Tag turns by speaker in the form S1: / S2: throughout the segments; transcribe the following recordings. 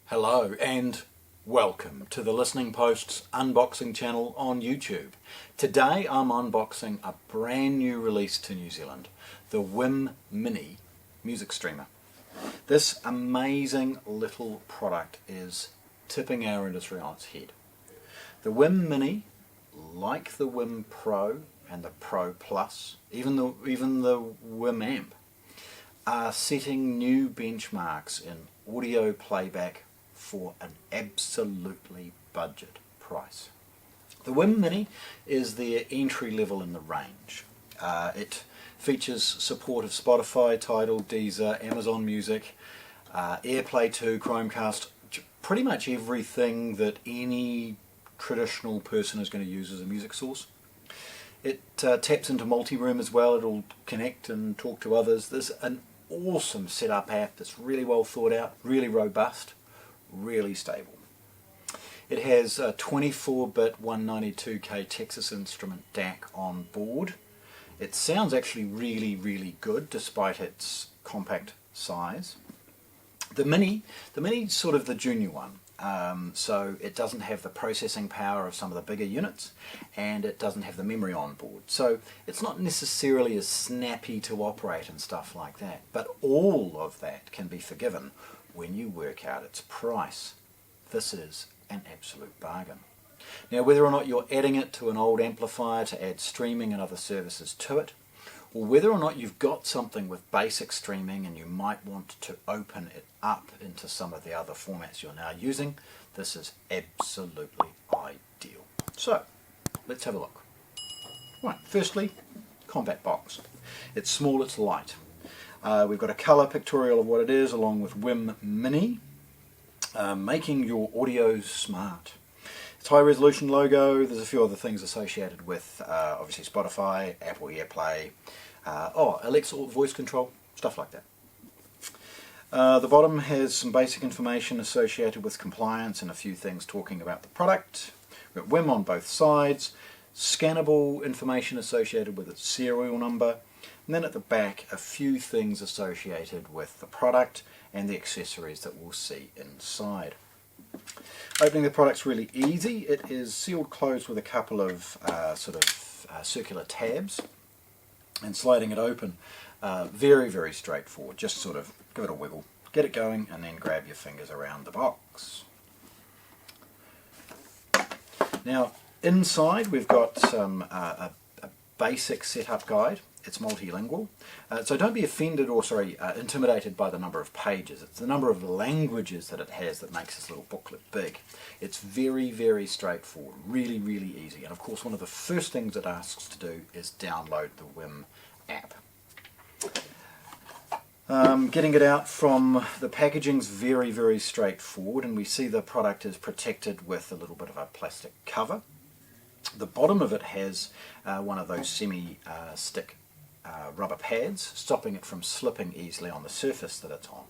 S1: Hello and welcome to the Listening Post's unboxing channel on YouTube. Today I'm unboxing a brand new release to New Zealand, the WiiM Mini music streamer. This amazing little product is tipping our industry on its head. The WiiM Mini, like the WiiM Pro and the Pro Plus, even the WiiM Amp, are setting new benchmarks in audio playback for an absolutely budget price. The WiiM Mini is the entry level in the range. It features support of Spotify, Tidal, Deezer, Amazon Music, AirPlay 2, Chromecast, pretty much everything that any traditional person is going to use as a music source. It taps into multi-room as well. It'll connect and talk to others. There's an awesome setup app that's really well thought out, really robust, really stable. It has a 24-bit 192K Texas Instrument DAC on board. It sounds actually really good despite its compact size. The Mini's sort of the junior one, so it doesn't have the processing power of some of the bigger units, and it doesn't have the memory on board. So it's not necessarily as snappy to operate and stuff like that, but all of that can be forgiven when you work out its price. This is an absolute bargain. Now, whether or not you're adding it to an old amplifier to add streaming and other services to it, or whether or not you've got something with basic streaming and you might want to open it up into some of the other formats you're now using, this is absolutely ideal. So, let's have a look. Right, firstly, compact box. It's small, it's light. We've got a colour pictorial of what it is along with WiiM Mini, making your audio smart. It's high resolution logo. There's a few other things associated with obviously Spotify, Apple AirPlay, Alexa voice control, stuff like that. The bottom has some basic information associated with compliance and a few things talking about the product. We've got WiiM on both sides, scannable information associated with its serial number, and then at the back a few things associated with the product and the accessories that we'll see inside. Opening the product's really easy. It is sealed closed with a couple of circular tabs, and sliding it open, very straightforward. Just sort of give it a wiggle, get it going, and then grab your fingers around the box. Now inside we've got some a basic setup guide. It's multilingual, so don't be offended or intimidated by the number of pages. It's the number of languages that it has that makes this little booklet big. It's very straightforward, really easy, and of course one of the first things it asks to do is download the WiiM app. Getting it out from the packaging's very straightforward, and we see the product is protected with a little bit of a plastic cover. The bottom of it has one of those semi-stick rubber pads, stopping it from slipping easily on the surface that it's on.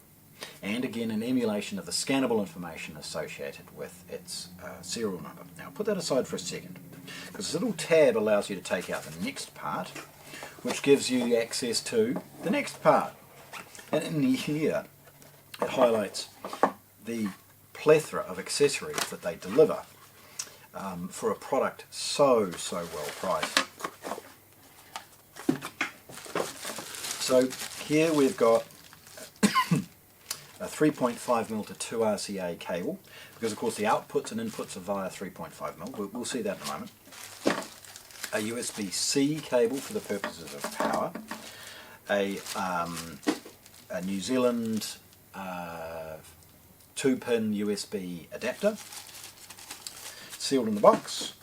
S1: And again, an emulation of the scannable information associated with its serial number. Now put that aside for a second, because this little tab allows you to take out the next part, which gives you access to the next part. And in here, it highlights the plethora of accessories that they deliver for a product so well priced. So here we've got a 3.5mm to 2 RCA cable, because of course the outputs and inputs are via 3.5mm. We'll see that in a moment. A USB-C cable for the purposes of power. A New Zealand 2-pin USB adapter. Sealed in the box.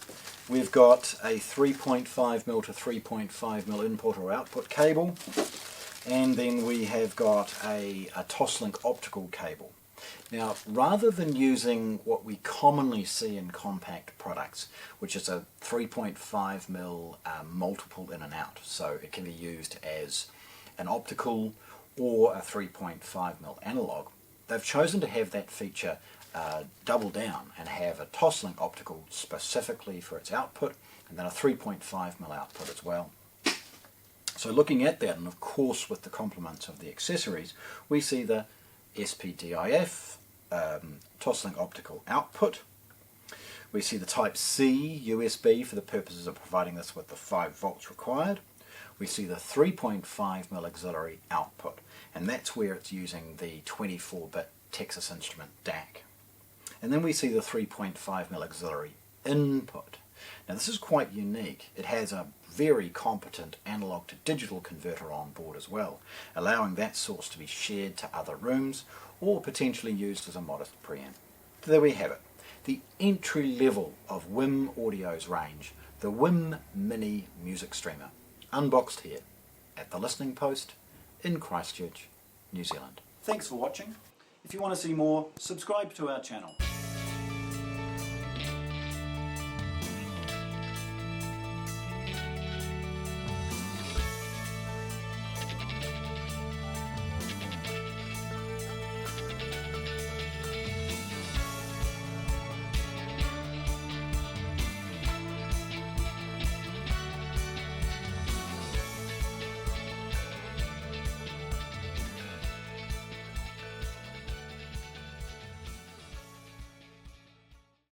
S1: We've got a 3.5mm to 3.5mm input or output cable. And then we have got a Toslink optical cable. Now, rather than using what we commonly see in compact products, which is a 3.5mm multiple in and out, so it can be used as an optical or a 3.5mm analog, they've chosen to have that feature double down and have a Toslink optical specifically for its output, and then a 3.5mm output as well. So looking at that, and of course with the complements of the accessories, we see the SPDIF Toslink optical output. We see the Type C USB for the purposes of providing this with the 5 volts required. We see the 3.5mm auxiliary output, and that's where it's using the 24-bit Texas Instrument DAC. And then we see the 3.5mm auxiliary input. Now this is quite unique. It has a very competent analog to digital converter on board as well, allowing that source to be shared to other rooms or potentially used as a modest preamp. There we have it, the entry level of WiiM Audio's range, the WiiM Mini music streamer, unboxed here at the Listening Post in Christchurch, New Zealand. Thanks for watching. If you want to see more, subscribe to our channel.